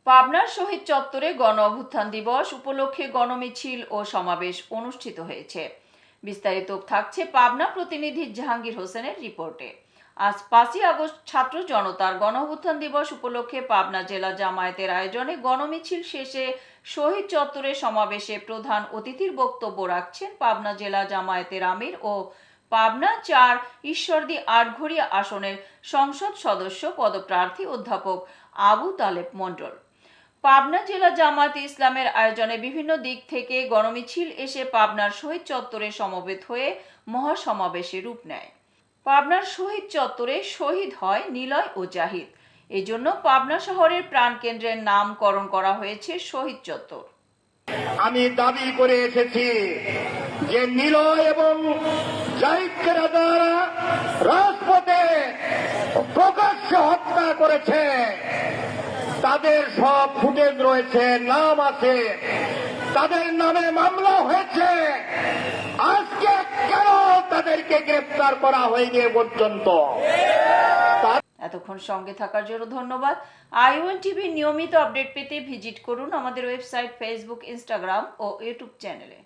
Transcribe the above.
পাবনার শহীদ চত্বরে গণ অভ্যুত্থান দিবস উপলক্ষে গণমিছিল ও সমাবেশ অনুষ্ঠিত হয়েছে। বিস্তারিত থাকছে পাবনা প্রতিনিধি জাহাঙ্গীর হোসেনের রিপোর্টে। আজ 5ই আগস্ট ছাত্র জনতার গণ অভ্যুত্থান দিবস উপলক্ষে পাবনা জেলা জামায়াতের আয়োজনে গণমিছিল শেষে শহীদ চত্বরে সমাবেশে প্রধান অতিথির বক্তব্য রাখছেন পাবনা জেলা জামায়াতের আমির ও পাবনা 4 ঈশ্বরদী আটঘরিয়া আসনের সংসদ সদস্য পদপ্রার্থী অধ্যাপক আবু তালেব মণ্ডল। পাবনা জেলা জামায়াতে ইসলামের আয়োজনে বিভিন্ন দিক থেকে গণমিছিল এসে পাবনার শহীদ চত্বরে সমবেত হয়ে মহাসমাবেশে রূপ নেয়। পাবনার শহীদ চত্বরে শহীদ হয় নিলয় ও জাহিদ, এজন্য পাবনা শহরের প্রাণকেন্দ্রের নামকরণ করা হয়েছে শহীদ চত্বর। আমি দাবি করে এসেছি যে নিলয় এবং জাহিদকে যারা রাজপথে প্রকাশ্যে হত্যা করেছে তাদের সব ফুটেজ রয়েছে, নাম আছে, তাদের নামে মামলা হয়েছে। আজকে কেন তাদেরকে গ্রেফতার করা হয়নি পর্যন্ত? এতক্ষণ সঙ্গে থাকার জন্য ধন্যবাদ। ION টিভির নিয়মিত আপডেট পেতে ভিজিট করুন আমাদের ওয়েবসাইট, ফেসবুক, ইনস্টাগ্রাম ও ইউটিউব চ্যানেলে।